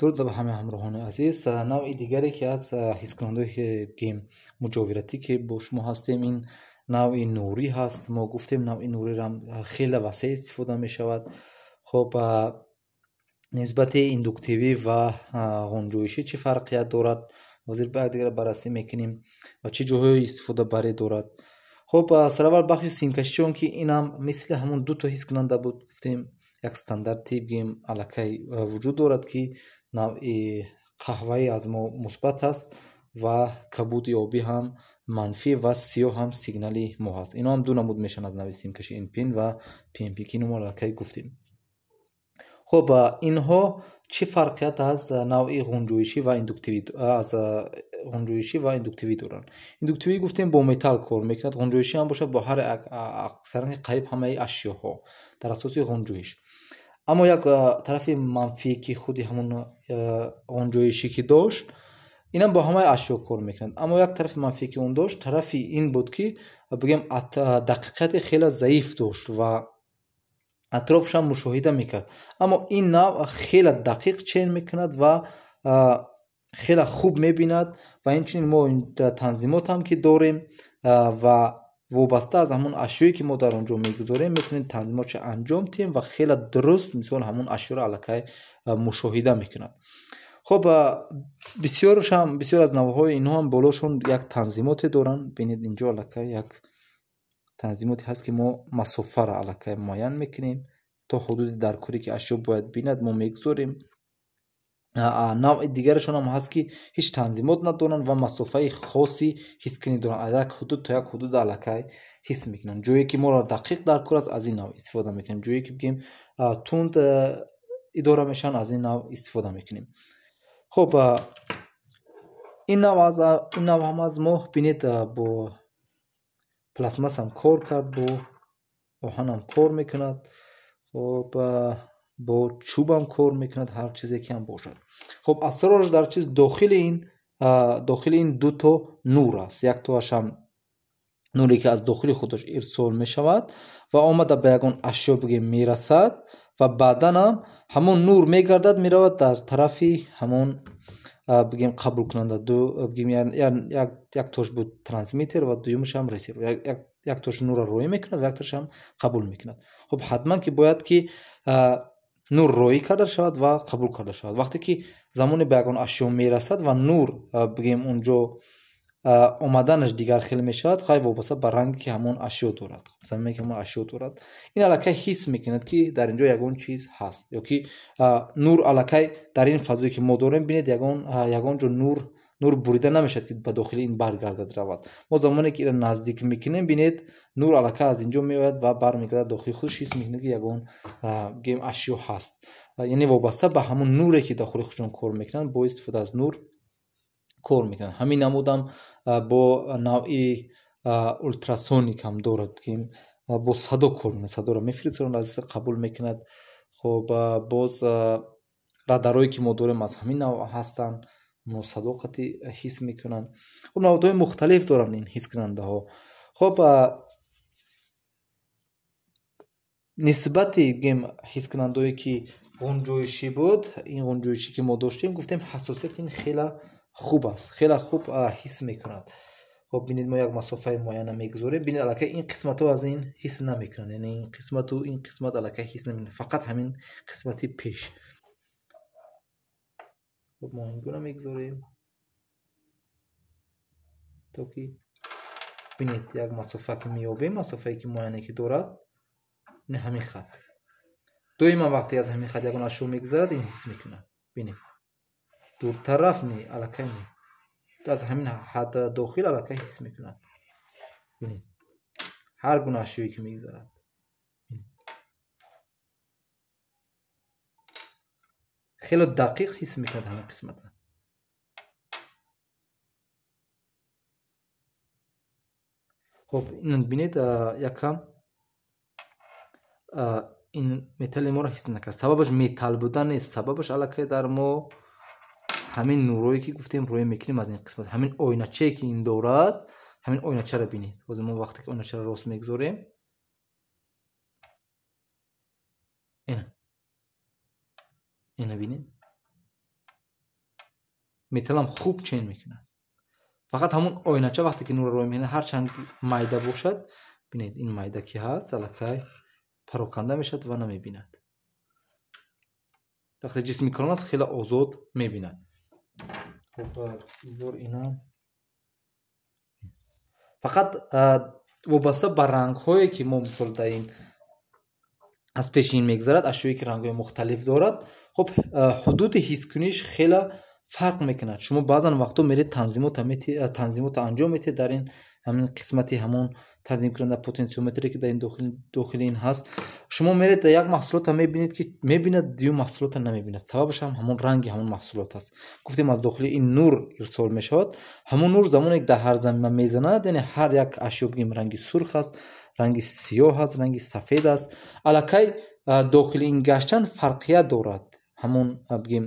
درود به همه همراهان عزیز. نوع دیگری که از حسکننده گیم مجاورتی که با شما هستیم این نوع نوری هست. ما گفتیم نوع نوری را خیلی وسیع استفاده می شود. خب نسبت ایندوکتیوی و غنجویشی چه فرقیت دارد؟ حاضر به دیگر بررسی میکنیم و چه جاهای استفاده بری دارد. خب سراول بخش سیمکشی چون که این هم مثل همون دو تا حس کننده بود گفتیم یک استاندارد تیپ گیم الکی وجود دارد که نوع قهوه‌ای از ما مثبت است و کبود آبی هم منفی و سیاه هم سیگنالی ما هست. اینا هم دو نمود میشن از نوع سیمکشی این پین و پی ام پی که ما الکی گفتیم. خب اینها چه فرقیت از نوع غنجویشی و ایندوکتیوی دارند؟ ایندوکتیوی گفتیم با متال کار میکند، غنجویشی هم باشد با هر اکثرا قریب همه اشیاءها در اساس غنجویش. اما یک طرف منفی که خودی همون غنجویشی که داشت اینم با همه اشیاء کار میکند. اما یک طرف منفی که اون داشت طرفی این بود که بگیم دقیقیت خیلی ضعیف داشت و اطرافش هم مشاهده میکرد. اما این نوع خیلی دقیق چین میکند و خیلی خوب میبیند و اینچنین ما این تنظیمات هم که داریم و وابسته از همون اشیایی که ما در اونجا میگذاریم میتونیم تنظیماتش انجام تیم و خیلی درست مثال همون اشیا رو الکی مشاهده میکند. خب بسیار از نوعهای اینها هم بالاشون یک تنظیمات دارن. ببینید اینجا الکی یک تنظیماتی هست که ما مسافه را الکی معین میکنیم تا حدود درکوری که اشیا باید بیند ما میگذاریم. نوع دیگرشون هم هست که هیچ تنظیمات ندارن و مسافه خاصی حس کنی دارن، از یک حدود تا یک حدود الکی حس میکنن. جایی که ما را دقیق درکور است از این نوع استفاده میکنیم، جایی که بگیم تند اداره میشن از این نوع استفاده میکنیم. خب این نوع هم از ما بینید با پلاسماس هم کار کرد، با آهن هم کار میکند، خب با چوب هم کار میکند، هر چیزی که هم باشد. خب اسرارش در چیز داخل این دو تا نور است. یک تاش هم نوری که از داخل خودش ارسال میشود و آمده به یگان اشیا بگیم میرسد و بعدا هم همون نور میگردد میرود در طرفی همون بگیم قبول کننده. دو بگیم یک تاش بود ترانسمیتر و دویمش هم رسیور. یک تاش نور روی میکند و یک تاش هم قبول میکند. خب حتما که باید که نور روی کرده شود و قبول کرده شود. وقتی که زمان به یگان اشیا میرسد و نور بگیم اونجا اومدنش دیگر خیلی میشود، خیلی وابسته به رنگی که همون اشیا دارد. زمینی که همون اشیا دارد این الکی حس میکند که در اینجا یگان چیز هست یا که نور الکی در این فضایی که ما داریم بینید یگان جو نور بریده نمیشد که به داخل این برگردد رود. ما زمانی که این نزدیک میکنیم بینید نور الکی از اینجا میآید و برمیگردد داخل خودش، حس میکنید که یگان گیم اشیا هست. یعنی وابسته به همون نوری که داخل خودشون کار میکنن با استفاده از نور کار میکنن. همین نمودم با نوعی اولتراسونیک هم دارد که با صدا کار میکنه، صدا را میفرستند از قبول میکند. خب باز رادارهایی که ما داریم از همین نوع هستن، ما صداقتی حس میکنن. خب نوعهای مختلف دارن این حس کننده ها. خب نسبت گیم حس کننده هایی که غنجویشی بود، این غنجویشی که ما داشتیم گفتیم حساسیت این خیلی خوب است، خیلی خوب حس میکند. خب ببینید ما یک مسافه معین میگذاریم، ببینید الکی این قسمت ها از این حس نمیکنن، یعنی این قسمت و این قسمت الکی حس نمیکنن، فقط همین قسمتی پیش. خب ما اینگونه میگذاریم تا که ببینید یک مسافه که میابیم، مسافه که معینه که دارد این همین خط. دویما وقتی از همین خط یگان اشیا میگذرد این حس میکنه. ببینید دور طرف نی الکی نی، از همین حد داخل الکی حس میکنه. ببینید هر گونه اشیایی که میگذرد خیلی دقیق حس میکرد همین قسمت. خب این ببینید یکم این متل ما رو حس نکرد. سببش متل بودن نیست، سببش الکی در ما همین نورایی که گفتیم روی میکنیم از این قسمت، همین آینچه که این دارد، همین آینچه رو ببینید. باز ما وقتی که آینچه رو راست میگذاریم اینو ببینید металл хуб чен мекунад. Фақат ҳамун ойнача вақте ки нурро мебинад ҳарчанд майда бошад, бинед ин майда ки ҳаст аллакай пароканда мешавад ва намебинад. вақте ҷисми калон аст хеле озод мебинад. фақат вобаста ба рангҳое ки мо мисол дар ин аз пеши ин мегзарад, ашёе ки рангҳои мухталиф дорад, хуб ҳудуди ҳискуниш хеле фарқ мекунад. шумо баъзан вақто меред танзимота анҷом метиҳед дар ин ҳамин қисмати ҳамон танзимкунанда потенсиометре ки дар ин дохили ин ҳаст, шумо меред як маҳсулота мебинед ки мебинад дигар маҳсулота намебинад. сабабаш ҳам ҳамон ранги ҳамон маҳсулот аст. гуфтем аз дохили ин нур ирсол мешавад. ҳамон нур замоне ки дар ҳарзамина мезанад, яъне ҳар як ашё бигем ранги сурх аст, ранги сиёҳ аст, ранги сафед аст, аллакай дохили ин гаштан фарқият дорад. ҳамон бигем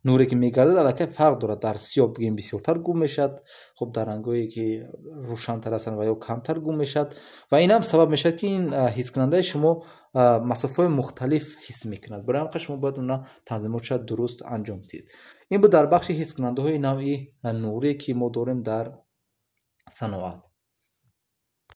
нуре ки мегардад аллакай фарқ дорад. дар сиёҳ бигем бисёртар гум мешавад, хуб дар рангҳое ки рӯшантар ҳастанд ва ё камтар гум мешавад ва ин ҳам сабаб мешавад ки ин ҳискунандаи шумо масофаҳои мухталиф ҳис мекунад. барои ҳамин шумо бояд уна танзимотша дуруст анҷом диҳед. ин буд дар бахши ҳискунандаҳои навъи нурие ки мо дорем дар саноат.